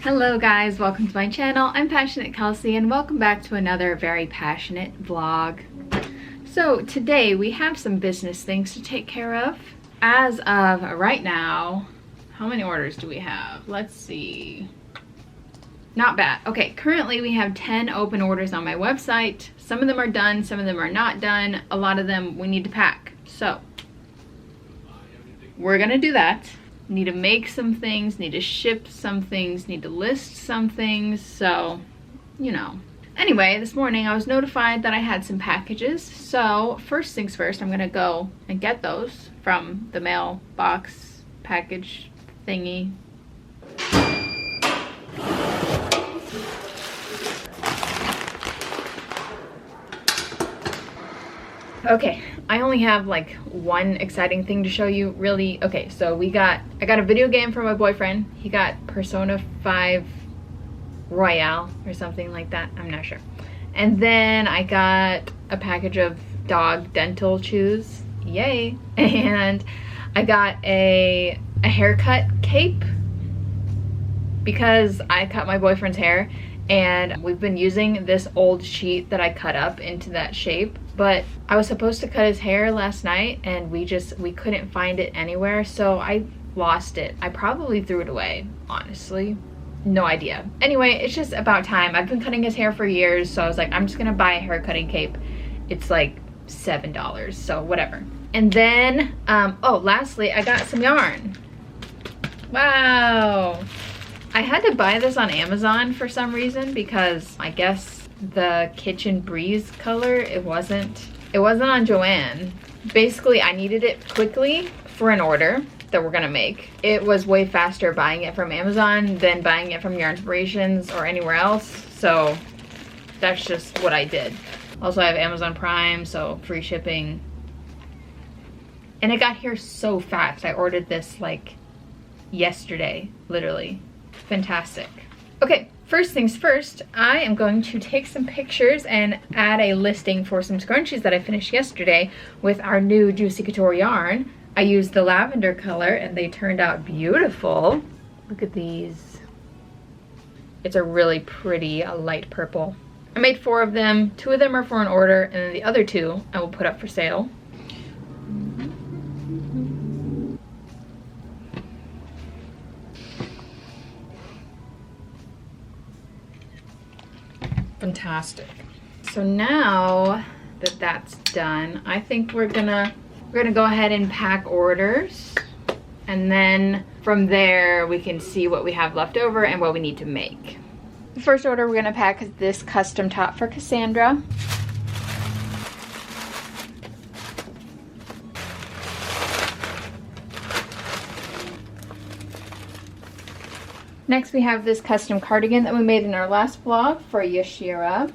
Hello guys, welcome to my channel. I'm Passionate Kelsie and welcome back to another very passionate vlog. So today we have some business things to take care of. As of right now, how many orders do we have? Let's see. Not bad. Okay, currently we have 10 open orders on my website. Some of them are done, some of them are not done. A lot of them we need to pack. So we're gonna do that. Need to make some things, need to ship some things, need to list some things, so, you know. Anyway, this morning I was notified that I had some packages, so first things first, I'm gonna go and get those from the mailbox package thingy. Okay, I only have like one exciting thing to show you, really. Okay, so I got a video game from my boyfriend. He got Persona 5 Royale or something like that, I'm not sure. And then I got a package of dog dental chews, yay. And I got a haircut cape because I cut my boyfriend's hair and we've been using this old sheet that I cut up into that shape. But I was supposed to cut his hair last night and we couldn't find it anywhere, so I lost it. I probably threw it away, honestly. No idea. Anyway, it's just about time. I've been cutting his hair for years, so I was like, I'm just gonna buy a hair cutting cape. It's like $7, so whatever. And then, oh, lastly, I got some yarn. Wow. I had to buy this on Amazon for some reason because I guess the Kitchen Breeze color, it wasn't on Joann. Basically, I needed it quickly for an order that we're gonna make. It was way faster buying it from Amazon than buying it from Yarnspirations or anywhere else, so that's just what I did. Also, I have Amazon Prime, so free shipping. And it got here so fast. I ordered this like yesterday, literally. Fantastic. Okay, first things first, I am going to take some pictures and add a listing for some scrunchies that I finished yesterday with our new Juicy Couture yarn. I used the lavender color and they turned out beautiful. Look at these. It's a really pretty light purple. I made 4 of them. 2 of them are for an order and then the other 2 I will put up for sale. Fantastic. So now that that's done, I think we're gonna go ahead and pack orders, and then from there we can see what we have left over and what we need to make. The first order we're gonna pack is this custom top for Cassandra. Next we have this custom cardigan that we made in our last vlog for Yashira.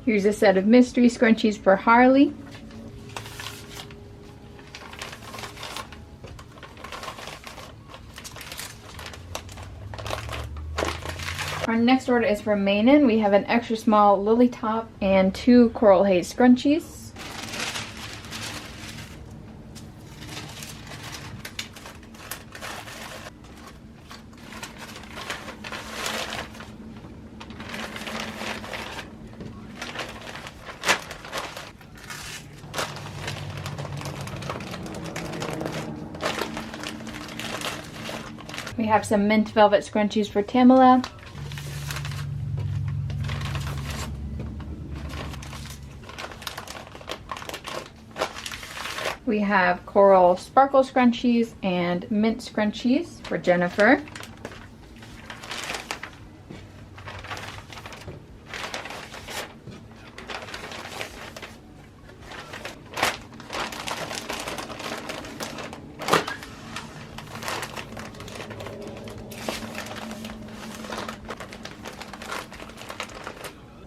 Here's a set of mystery scrunchies for Harley. Our next order is for Mainin. We have an extra small lily top and 2 coral haze scrunchies. We have some mint velvet scrunchies for Tamala. We have coral sparkle scrunchies and mint scrunchies for Jennifer.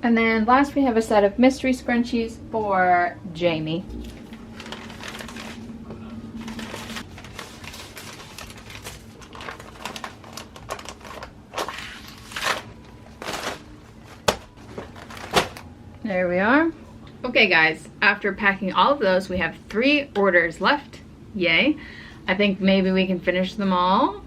And then last we have a set of mystery scrunchies for Jamie. There we are. Okay guys, after packing all of those, we have 3 orders left. Yay. I think maybe we can finish them all.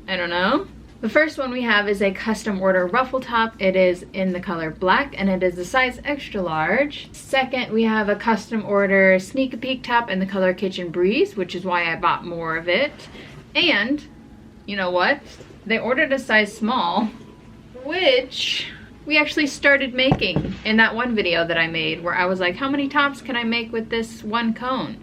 I don't know. The first one we have is a custom order ruffle top. It is in the color black and it is the size extra large. Second, we have a custom order sneak a peek top in the color Kitchen Breeze, which is why I bought more of it. And you know what? They ordered a size small, which we actually started making in that one video that I made where I was like, how many tops can I make with this one cone?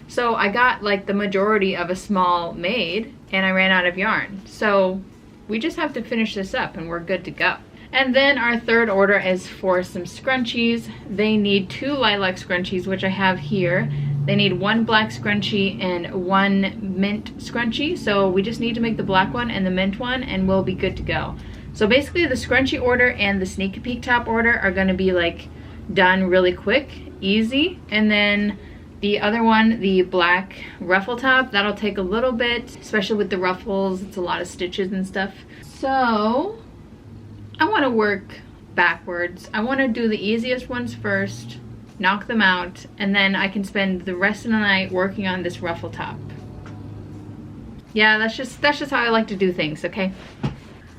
So I got like the majority of a small made and I ran out of yarn. So we just have to finish this up and we're good to go. And then our third order is for some scrunchies. They need 2 lilac scrunchies, which I have here. They need 1 black scrunchie and 1 mint scrunchie. So we just need to make the black one and the mint one and we'll be good to go. So basically the scrunchie order and the sneak peek top order are gonna be like done really quick, easy. And then the other one, the black ruffle top, that'll take a little bit, especially with the ruffles. It's a lot of stitches and stuff. So I wanna work backwards. I wanna do the easiest ones first, knock them out, and then I can spend the rest of the night working on this ruffle top. Yeah, that's just how I like to do things, okay?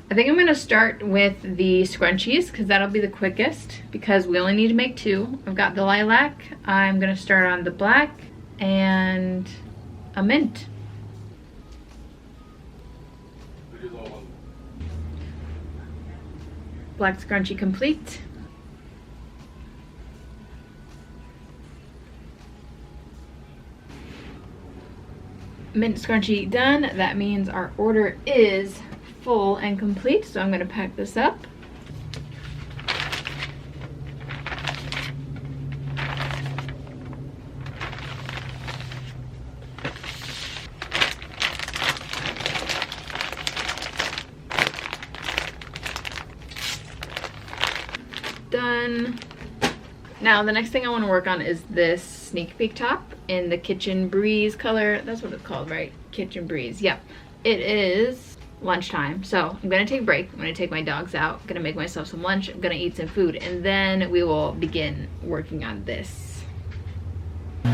I think I'm gonna start with the scrunchies because that'll be the quickest because we only need to make 2. I've got the lilac. I'm gonna start on the black and a mint. Black scrunchie complete. Mint scrunchie done. That means our order is full and complete, so I'm going to pack this up. Done. Now the next thing I want to work on is this sneak peek top in the Kitchen Breeze color. That's what it's called, right? Kitchen Breeze. Yep. It is lunchtime, so I'm gonna take a break. I'm gonna take my dogs out, I'm gonna make myself some lunch, I'm gonna eat some food, and then we will begin working on this. What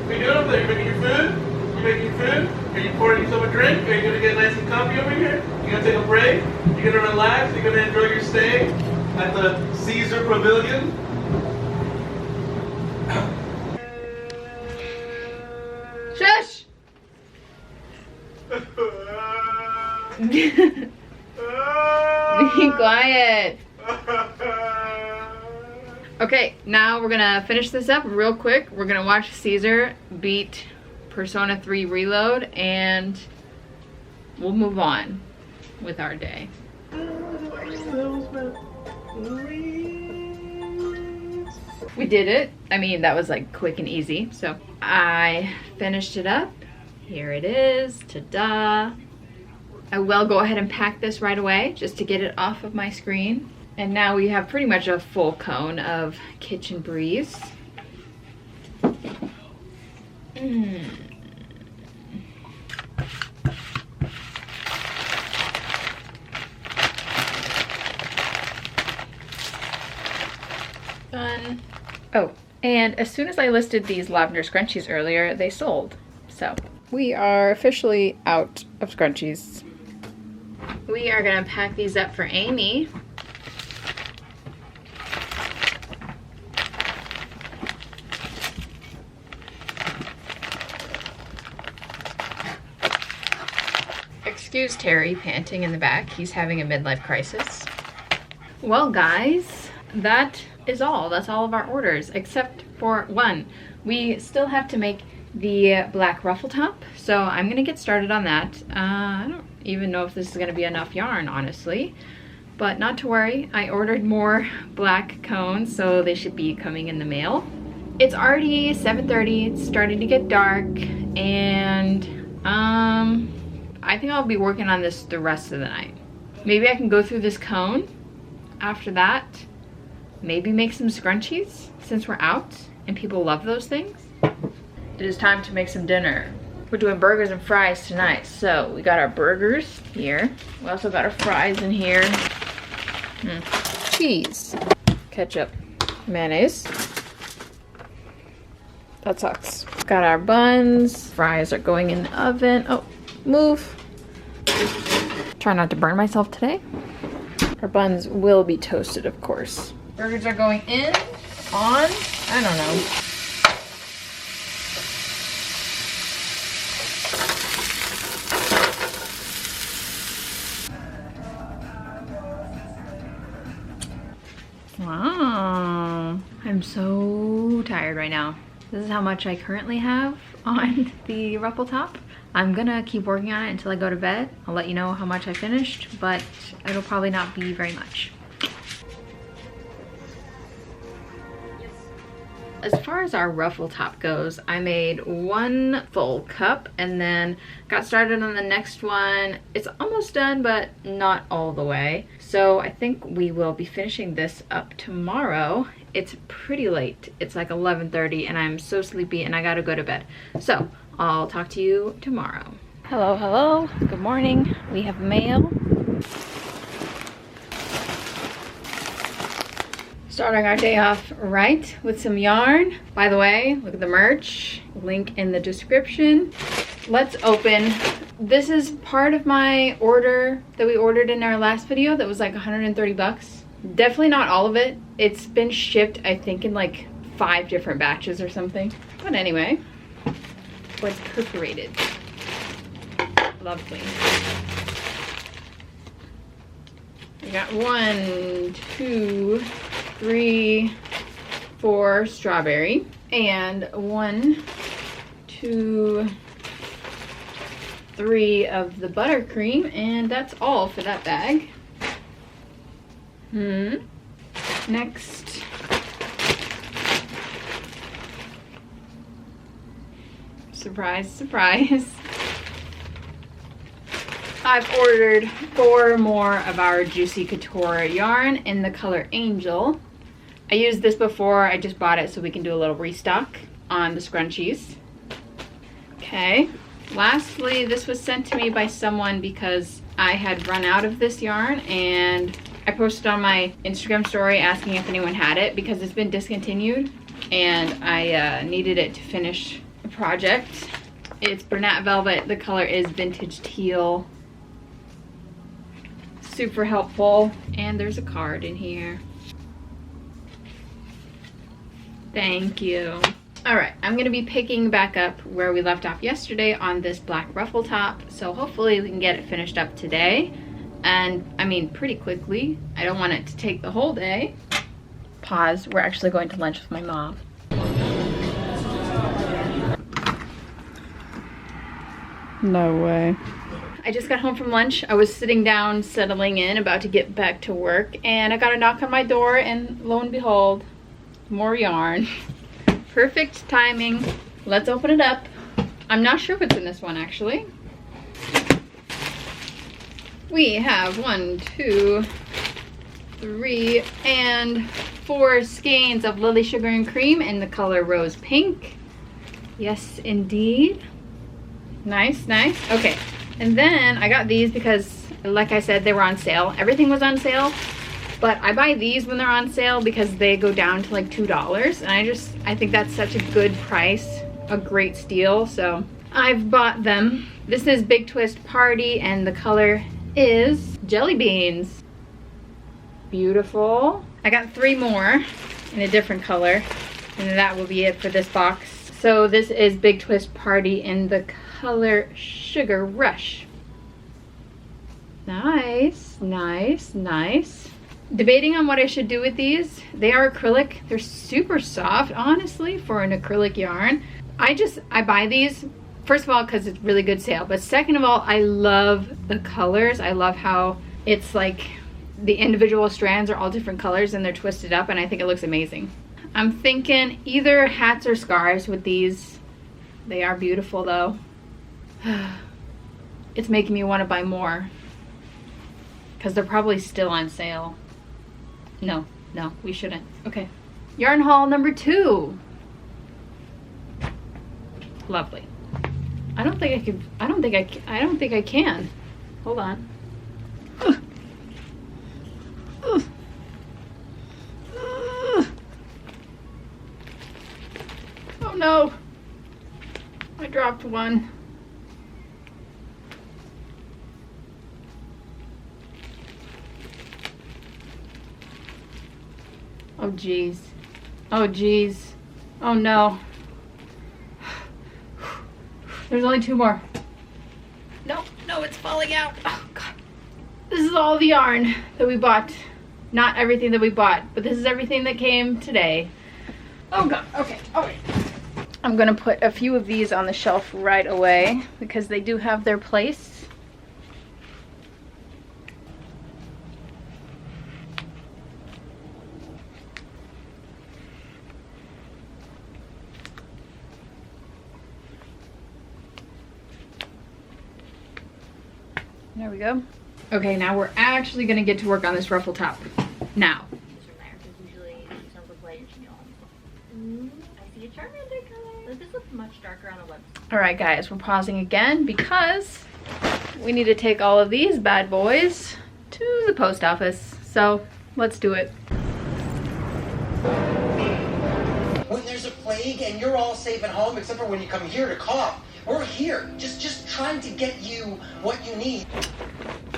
are you doing up there? You making your food? You making your food? Are you pouring yourself a drink? Are you gonna get nice and comfy over here? You gonna take a break? You gonna relax? You gonna enjoy your stay at the Caesar Pavilion? Shush! Be quiet. Okay, now we're gonna finish this up real quick. We're gonna watch Caesar beat Persona 3 Reload and we'll move on with our day. We did it. I mean, that was like quick and easy. So I finished it up. Here it is, ta-da. I will go ahead and pack this right away just to get it off of my screen. And now we have pretty much a full cone of Kitchen Breeze. Done. Oh, and as soon as I listed these lavender scrunchies earlier, they sold. So we are officially out of scrunchies. We are gonna pack these up for Amy. Excuse Terry panting in the back. He's having a midlife crisis. Well guys, that is all. That's all of our orders except for one. We still have to make the black ruffle top, so I'm gonna get started on that. I don't even know if this is gonna be enough yarn, honestly, but not to worry. I ordered more black cones, so they should be coming in the mail. It's already 7:30, it's starting to get dark, and I think I'll be working on this the rest of the night. Maybe I can go through this cone. After that, maybe make some scrunchies since we're out and people love those things. It is time to make some dinner. We're doing burgers and fries tonight. So we got our burgers here. We also got our fries in here. cheese, ketchup, mayonnaise. That sucks. Got our buns. Fries are going in the oven. Oh, move. Try not to burn myself today. Our buns will be toasted, of course. Burgers are going in, on, I don't know. Wow, I'm so tired right now. This is how much I currently have on the ruffle top. I'm gonna keep working on it until I go to bed. I'll let you know how much I finished, but it'll probably not be very much. As far as our ruffle top goes, I made 1 full cup and then got started on the next one. It's almost done, but not all the way. So I think we will be finishing this up tomorrow. It's pretty late. It's like 11:30 and I'm so sleepy and I gotta go to bed. So I'll talk to you tomorrow. Hello, hello. Good morning. We have mail. Starting our day off right with some yarn. By the way, look at the merch. Link in the description. Let's open. This is part of my order that we ordered in our last video that was like 130 bucks. Definitely not all of it. It's been shipped, I think, in like 5 different batches or something. But anyway, it's perforated. Lovely. We got 1, 2, 3, 4 strawberry and 1, 2, 3 of the buttercream, and that's all for that bag. Next, surprise, surprise. I've ordered 4 more of our Juicy Couture yarn in the color Angel. I used this before, I just bought it so we can do a little restock on the scrunchies. Okay, lastly, this was sent to me by someone because I had run out of this yarn and I posted on my Instagram story asking if anyone had it because it's been discontinued and I needed it to finish a project. It's Bernat Velvet, the color is Vintage Teal. Super helpful, and there's a card in here. Thank you. All right, I'm gonna be picking back up where we left off yesterday on this black ruffle top, so hopefully we can get it finished up today. And I mean, pretty quickly. I don't want it to take the whole day. Pause, we're actually going to lunch with my mom. No way. I just got home from lunch. I was sitting down, settling in, about to get back to work, and I got a knock on my door, and lo and behold, more yarn. Perfect timing. Let's open it up. I'm not sure what's in this one, actually. We have 1, 2, 3, and 4 skeins of Lily Sugar and Cream in the color Rose Pink. Yes, indeed. Nice, nice. Okay. And then I got these because, like I said, they were on sale. Everything was on sale, but I buy these when they're on sale because they go down to like $2. And I think that's such a good price, a great steal. So I've bought them. This is Big Twist Party and the color is Jelly Beans. Beautiful. I got 3 more in a different color and that will be it for this box. So this is Big Twist Party in the color Sugar Rush. Nice, nice, nice. Debating on what I should do with these. They are acrylic. They're super soft, honestly, for an acrylic yarn. I buy these, first of all, because it's really good sale. But second of all, I love the colors. I love how it's like the individual strands are all different colors and they're twisted up, and I think it looks amazing. I'm thinking either hats or scarves with these. They are beautiful though. It's making me want to buy more because they're probably still on sale. No, we shouldn't. Okay, yarn haul number 2. Lovely. I don't think I can. Hold on. no. I dropped one. Oh geez. Oh geez. Oh no. There's only 2 more. No, no, it's falling out. Oh god. This is all the yarn that we bought. Not everything that we bought, but this is everything that came today. Oh god, okay, okay. I'm gonna put a few of these on the shelf right away because they do have their place. There we go. Okay, now we're actually gonna get to work on this ruffle top. Now. I see a Charmander color. This looks much darker on the website. All right, guys, we're pausing again because we need to take all of these bad boys to the post office. So let's do it. When there's a plague and you're all safe at home, except for when you come here to cough, we're here, just trying to get you what you need.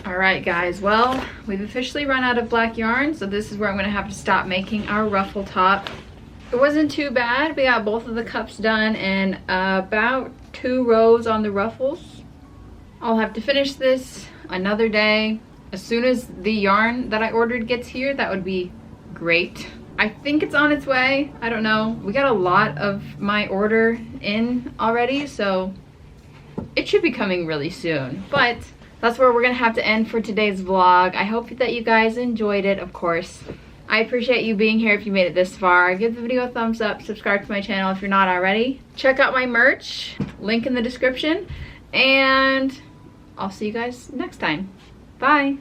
All right, guys, well, we've officially run out of black yarn, so this is where I'm gonna have to stop making our ruffle top. It wasn't too bad. We got both of the cups done and about 2 rows on the ruffles. I'll have to finish this another day. As soon as the yarn that I ordered gets here, that would be great. I think it's on its way. I don't know. We got a lot of my order in already, so it should be coming really soon. But that's where we're gonna have to end for today's vlog. I hope that you guys enjoyed it, of course. I appreciate you being here if you made it this far. Give the video a thumbs up, subscribe to my channel if you're not already. Check out my merch, link in the description, and I'll see you guys next time. Bye.